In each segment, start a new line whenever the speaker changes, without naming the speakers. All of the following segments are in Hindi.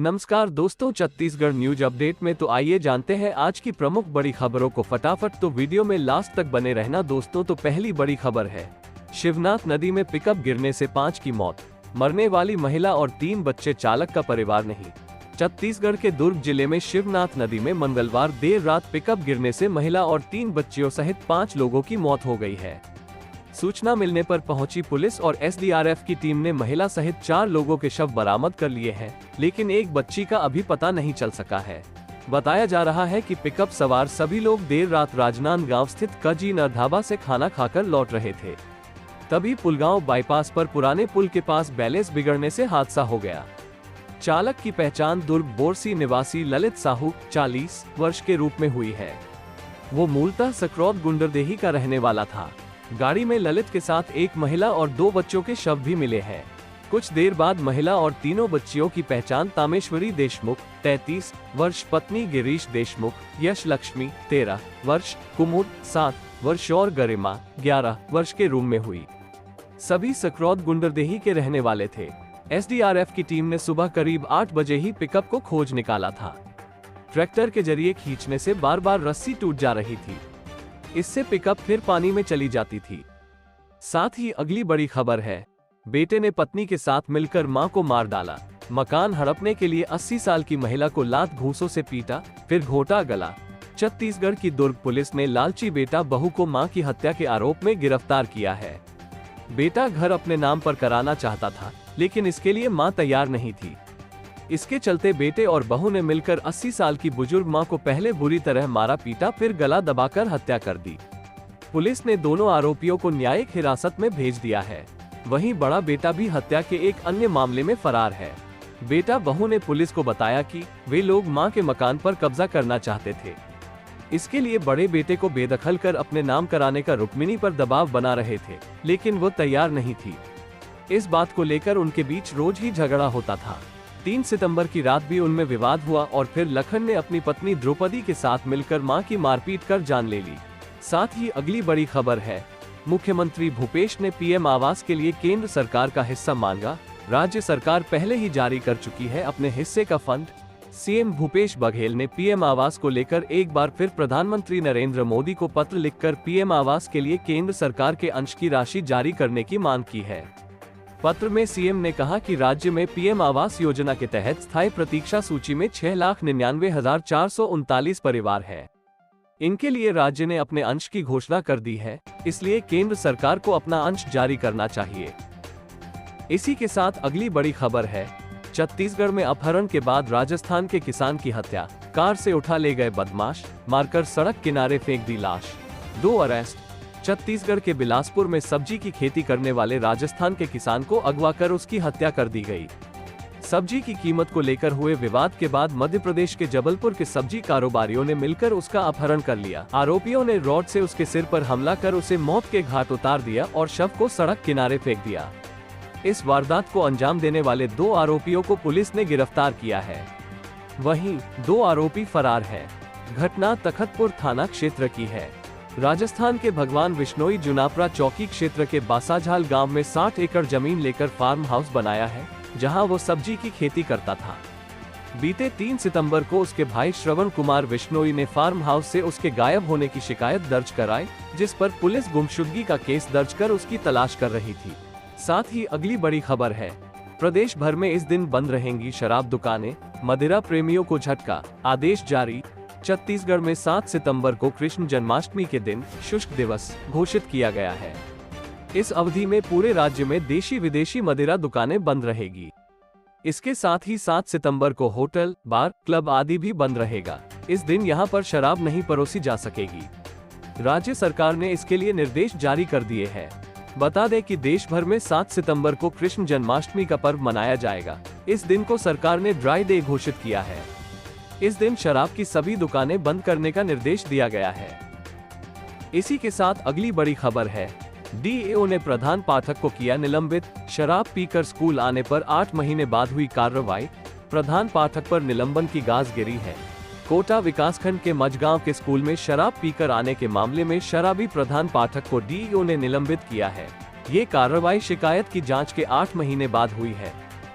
नमस्कार दोस्तों, छत्तीसगढ़ न्यूज अपडेट में तो आइए जानते हैं आज की प्रमुख बड़ी खबरों को फटाफट। तो वीडियो में लास्ट तक बने रहना दोस्तों। तो पहली बड़ी खबर है, शिवनाथ नदी में पिकअप गिरने से 5 की मौत, मरने वाली महिला और 3 बच्चे, चालक का परिवार नहीं। छत्तीसगढ़ के दुर्ग जिले में शिवनाथ नदी में मंगलवार देर रात पिकअप गिरने से महिला और 3 बच्चियों सहित 5 लोगों की मौत हो गई है। सूचना मिलने पर पहुंची पुलिस और एसडीआरएफ की टीम ने महिला सहित 4 लोगों के शव बरामद कर लिए हैं, लेकिन एक बच्ची का अभी पता नहीं चल सका है। बताया जा रहा है कि पिकअप सवार सभी लोग देर रात राजनांदगांव स्थित कजीनर ढाबा से खाना खाकर लौट रहे थे। तभी पुलगांव बाईपास पर पुराने पुल के पास बैलेंस बिगड़ने से हादसा हो गया। चालक की पहचान दुर्ग बोरसी निवासी ललित साहू 40 वर्ष के रूप में हुई है। वो मूलतः सकरौद गुंडरदेही का रहने वाला था। गाड़ी में ललित के साथ एक महिला और 2 बच्चों के शव भी मिले हैं। कुछ देर बाद महिला और तीनों बच्चियों की पहचान तामेश्वरी देशमुख 33 वर्ष, पत्नी गिरीश देशमुख, यश लक्ष्मी 13 वर्ष, कुमुद 7 वर्ष और गरिमा 11 वर्ष के रूम में हुई। सभी सकरौद गुंडरदेही के रहने वाले थे। एसडीआरएफ की टीम ने सुबह करीब 8 बजे ही पिकअप को खोज निकाला था। ट्रैक्टर के जरिए खींचने से बार बार रस्सी टूट जा रही थी। इससे पिकअप फिर पानी में चली जाती थी। साथ ही अगली बड़ी खबर है, बेटे ने पत्नी के साथ मिलकर मां को मार डाला। मकान हड़पने के लिए 80 साल की महिला को लात घूंसों से पीटा, फिर घोटा गला। छत्तीसगढ़ की दुर्ग पुलिस ने लालची बेटा बहू को मां की हत्या के आरोप में गिरफ्तार किया है। बेटा घर अपने नाम पर कराना चाहता था, लेकिन इसके लिए मां तैयार नहीं थी। इसके चलते बेटे और बहू ने मिलकर 80 साल की बुजुर्ग मां को पहले बुरी तरह मारा पीटा, फिर गला दबाकर हत्या कर दी। पुलिस ने दोनों आरोपियों को न्यायिक हिरासत में भेज दिया है। वहीं बड़ा बेटा भी हत्या के एक अन्य मामले में फरार है। बेटा बहू ने पुलिस को बताया कि वे लोग मां के मकान पर कब्जा करना चाहते थे। इसके लिए बड़े बेटे को बेदखल कर अपने नाम कराने का रुक्मिणी पर दबाव बना रहे थे, लेकिन वो तैयार नहीं थी। इस बात को लेकर उनके बीच रोज ही झगड़ा होता था। 3 सितंबर की रात भी उनमें विवाद हुआ और फिर लखन ने अपनी पत्नी द्रौपदी के साथ मिलकर मां की मारपीट कर जान ले ली। साथ ही अगली बड़ी खबर है, मुख्यमंत्री भूपेश ने पीएम आवास के लिए केंद्र सरकार का हिस्सा मांगा। राज्य सरकार पहले ही जारी कर चुकी है अपने हिस्से का फंड। सीएम भूपेश बघेल ने पीएम आवास को लेकर एक बार फिर प्रधानमंत्री नरेंद्र मोदी को पत्र लिखकर पीएम आवास के लिए केंद्र सरकार के अंश की राशि जारी करने की मांग की है। पत्र में सीएम ने कहा कि राज्य में पीएम आवास योजना के तहत स्थायी प्रतीक्षा सूची में 6,99,439 परिवार हैं। इनके लिए राज्य ने अपने अंश की घोषणा कर दी है, इसलिए केंद्र सरकार को अपना अंश जारी करना चाहिए। इसी के साथ अगली बड़ी खबर है, छत्तीसगढ़ में अपहरण के बाद राजस्थान के किसान की हत्या, कार से उठा ले गए बदमाश, मारकर सड़क किनारे फेंक दी लाश, 2 अरेस्ट। छत्तीसगढ़ के बिलासपुर में सब्जी की खेती करने वाले राजस्थान के किसान को अगवा कर उसकी हत्या कर दी गई। सब्जी की कीमत को लेकर हुए विवाद के बाद मध्य प्रदेश के जबलपुर के सब्जी कारोबारियों ने मिलकर उसका अपहरण कर लिया। आरोपियों ने रॉड से उसके सिर पर हमला कर उसे मौत के घाट उतार दिया और शव को सड़क किनारे फेंक दिया। इस वारदात को अंजाम देने वाले 2 आरोपियों को पुलिस ने गिरफ्तार किया है। वहीं 2 आरोपी फरार हैं। घटना तखतपुर थाना क्षेत्र की है। राजस्थान के भगवान विश्नोई जुनापरा चौकी क्षेत्र के बासाझाल गांव में 60 एकड़ जमीन लेकर फार्म हाउस बनाया है, जहां वो सब्जी की खेती करता था। बीते 3 सितंबर को उसके भाई श्रवण कुमार विश्नोई ने फार्म हाउस से उसके गायब होने की शिकायत दर्ज कराई, जिस पर पुलिस गुमशुदगी का केस दर्ज कर उसकी तलाश कर रही थी। साथ ही अगली बड़ी खबर है, प्रदेश भर में इस दिन बंद रहेंगी शराब दुकानें, मदिरा प्रेमियों को झटका, आदेश जारी। छत्तीसगढ़ में 7 सितंबर को कृष्ण जन्माष्टमी के दिन शुष्क दिवस घोषित किया गया है। इस अवधि में पूरे राज्य में देशी विदेशी मदिरा दुकानें बंद रहेगी। इसके साथ ही 7 सितंबर को होटल, बार, क्लब आदि भी बंद रहेगा। इस दिन यहां पर शराब नहीं परोसी जा सकेगी। राज्य सरकार ने इसके लिए निर्देश जारी कर दिए हैं। बता दें कि देश भर में 7 सितंबर को कृष्ण जन्माष्टमी का पर्व मनाया जाएगा। इस दिन को सरकार ने ड्राई डे घोषित किया है। इस दिन शराब की सभी दुकानें बंद करने का निर्देश दिया गया है। इसी के साथ अगली बड़ी खबर है, डीएओ ने प्रधान पाठक को किया निलंबित। शराब पीकर स्कूल आने पर 8 महीने बाद हुई कार्रवाई। प्रधान पाठक पर निलंबन की गाज गिरी है। कोटा विकासखंड के मझगांव के स्कूल में शराब पीकर आने के मामले में शराबी प्रधान पाठक को डीईओ ने निलंबित किया है। ये कार्रवाई शिकायत की जांच के 8 महीने बाद हुई है।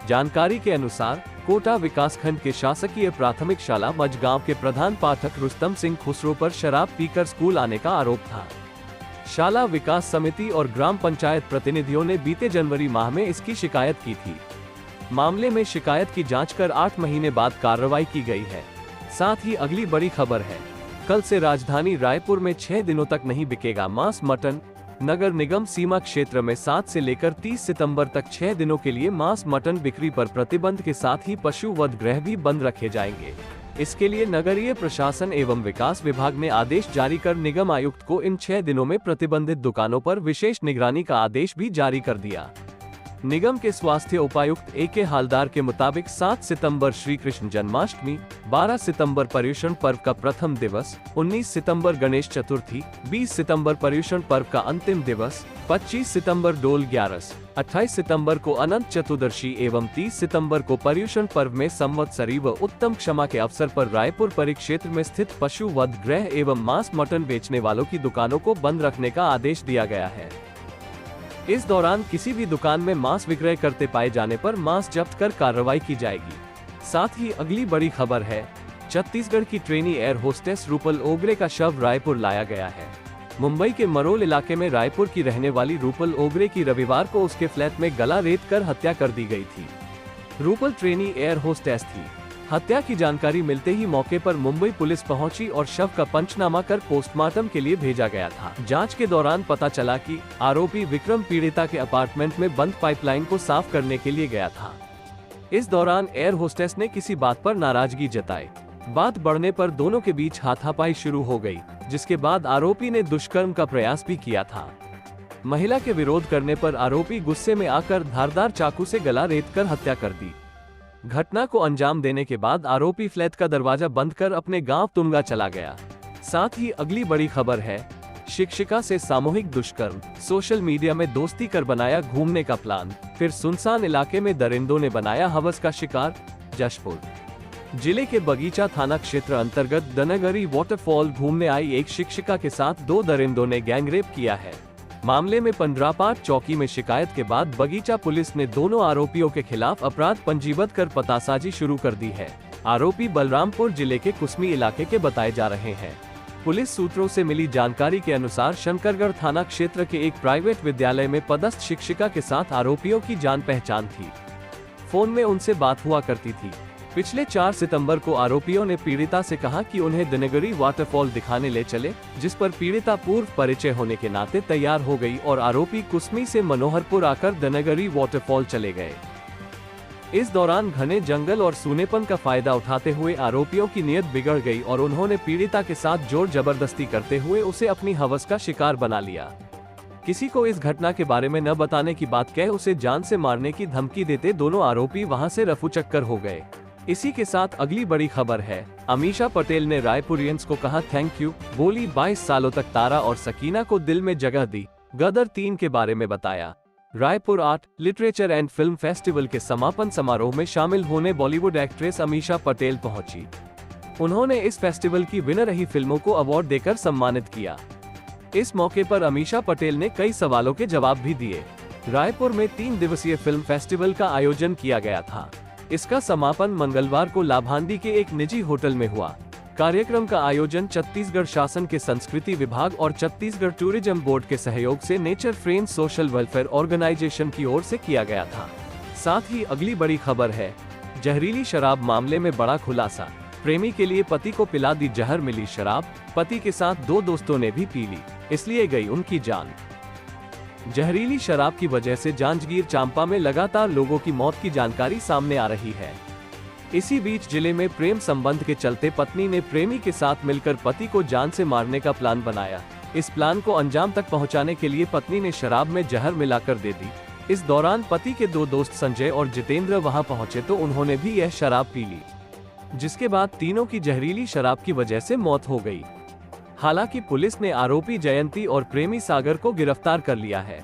जानकारी के अनुसार कोटा विकासखंड के शासकीय प्राथमिक शाला मजगांव के प्रधान पाठक रुस्तम सिंह खुसरो पर शराब पीकर स्कूल आने का आरोप था। शाला विकास समिति और ग्राम पंचायत प्रतिनिधियों ने बीते जनवरी माह में इसकी शिकायत की थी। मामले में शिकायत की जांच कर 8 महीने बाद कार्रवाई की गई है। साथ ही अगली बड़ी खबर है, कल से राजधानी रायपुर में 6 दिनों तक नहीं बिकेगा मांस मटन। नगर निगम सीमा क्षेत्र में 7 से लेकर 30 सितंबर तक 6 दिनों के लिए मांस मटन बिक्री पर प्रतिबंध के साथ ही पशु वध गृह भी बंद रखे जाएंगे। इसके लिए नगरीय प्रशासन एवं विकास विभाग ने आदेश जारी कर निगम आयुक्त को इन 6 दिनों में प्रतिबंधित दुकानों पर विशेष निगरानी का आदेश भी जारी कर दिया। निगम के स्वास्थ्य उपायुक्त AK हालदार के मुताबिक 7 सितंबर श्री कृष्ण जन्माष्टमी, 12 सितंबर पर्युषण पर्व का प्रथम दिवस, 19 सितंबर गणेश चतुर्थी, 20 सितंबर पर्युषण पर्व का अंतिम दिवस, 25 सितंबर डोल ग्यारस, 28 सितंबर को अनंत चतुर्दशी एवं 30 सितंबर को पर्युषण पर्व में संवत्सरी व उत्तम क्षमा के अवसर पर रायपुर परिक्षेत्र में स्थित पशु वध गृह एवं मांस मटन बेचने वालों की दुकानों को बंद रखने का आदेश दिया गया है। इस दौरान किसी भी दुकान में मांस विक्रय करते पाए जाने पर मांस जब्त कर कार्रवाई की जाएगी। साथ ही अगली बड़ी खबर है, छत्तीसगढ़ की ट्रेनी एयर होस्टेस रूपल ओगरे का शव रायपुर लाया गया है। मुंबई के मरोल इलाके में रायपुर की रहने वाली रूपल ओगरे की रविवार को उसके फ्लैट में गला रेत कर हत्या कर दी गई थी। रूपल ट्रेनी एयर होस्टेस थी। हत्या की जानकारी मिलते ही मौके पर मुंबई पुलिस पहुंची और शव का पंचनामा कर पोस्टमार्टम के लिए भेजा गया था। जांच के दौरान पता चला कि आरोपी विक्रम पीड़िता के अपार्टमेंट में बंद पाइपलाइन को साफ करने के लिए गया था। इस दौरान एयर होस्टेस ने किसी बात पर नाराजगी जताई। बात बढ़ने पर दोनों के बीच हाथापाई शुरू हो गई, जिसके बाद आरोपी ने दुष्कर्म का प्रयास भी किया था। महिला के विरोध करने पर आरोपी गुस्से में आकर धारदार चाकू से गला रेत कर हत्या कर दी। घटना को अंजाम देने के बाद आरोपी फ्लैट का दरवाजा बंद कर अपने गांव तुंगा चला गया। साथ ही अगली बड़ी खबर है, शिक्षिका से सामूहिक दुष्कर्म, सोशल मीडिया में दोस्ती कर बनाया घूमने का प्लान, फिर सुनसान इलाके में दरिंदों ने बनाया हवस का शिकार। जशपुर जिले के बगीचा थाना क्षेत्र अंतर्गत दनगरी वाटरफॉल घूमने आई एक शिक्षिका के साथ 2 दरिंदों ने गैंगरेप किया है। मामले में पंडरापाट चौकी में शिकायत के बाद बगीचा पुलिस ने दोनों आरोपियों के खिलाफ अपराध पंजीबद्ध कर पतासाजी शुरू कर दी है। आरोपी बलरामपुर जिले के कुसमी इलाके के बताए जा रहे हैं। पुलिस सूत्रों से मिली जानकारी के अनुसार शंकरगढ़ थाना क्षेत्र के एक प्राइवेट विद्यालय में पदस्थ शिक्षिका के साथ आरोपियों की जान पहचान थी। फोन में उनसे बात हुआ करती थी। पिछले 4 सितंबर को आरोपियों ने पीड़िता से कहा कि उन्हें दनगरी वाटरफॉल दिखाने ले चले, जिस पर पीड़िता पूर्व परिचय होने के नाते तैयार हो गई और आरोपी कुसमी से मनोहरपुर आकर दनगरी वाटरफॉल चले गए। इस दौरान घने जंगल और सूनेपन का फायदा उठाते हुए आरोपियों की नीयत बिगड़ गई और उन्होंने पीड़िता के साथ जोर जबरदस्ती करते हुए उसे अपनी हवस का शिकार बना लिया। किसी को इस घटना के बारे में न बताने की बात कह उसे जान से मारने की धमकी देते दोनों आरोपी वहां से रफूचक्कर हो गए। इसी के साथ अगली बड़ी खबर है, अमीषा पटेल ने रायपुरियंस को कहा थैंक यू, बोली 22 सालों तक तारा और सकीना को दिल में जगह दी। गदर 3 के बारे में बताया। Raipur art, literature and film festival के समापन समारोह में शामिल होने बॉलीवुड एक्ट्रेस अमीषा पटेल पहुंची। उन्होंने इस फेस्टिवल की विनर रही फिल्मों को अवार्ड देकर सम्मानित किया। इस मौके पर अमीषा पटेल ने कई सवालों के जवाब भी दिए। रायपुर में 3 दिवसीय फिल्म फेस्टिवल का आयोजन किया गया था। इसका समापन मंगलवार को लाभांडी के एक निजी होटल में हुआ। कार्यक्रम का आयोजन छत्तीसगढ़ शासन के संस्कृति विभाग और छत्तीसगढ़ टूरिज्म बोर्ड के सहयोग से nature friends social welfare organisation की ओर से किया गया था। साथ ही अगली बड़ी खबर है, जहरीली शराब मामले में बड़ा खुलासा। प्रेमी के लिए पति को पिला दी जहर मिली शराब, पति के साथ 2 दोस्तों ने भी पी ली, इसलिए गई उनकी जान। जहरीली शराब की वजह से जांजगीर चांपा में लगातार लोगों की मौत की जानकारी सामने आ रही है। इसी बीच जिले में प्रेम संबंध के चलते पत्नी ने प्रेमी के साथ मिलकर पति को जान से मारने का प्लान बनाया। इस प्लान को अंजाम तक पहुंचाने के लिए पत्नी ने शराब में जहर मिलाकर दे दी। इस दौरान पति के 2 दोस्त संजय और जितेंद्र वहां पहुंचे तो उन्होंने भी यह शराब पी ली, जिसके बाद तीनों की जहरीली शराब की वजह से मौत हो गई। हालांकि पुलिस ने आरोपी जयंती और प्रेमी सागर को गिरफ्तार कर लिया है।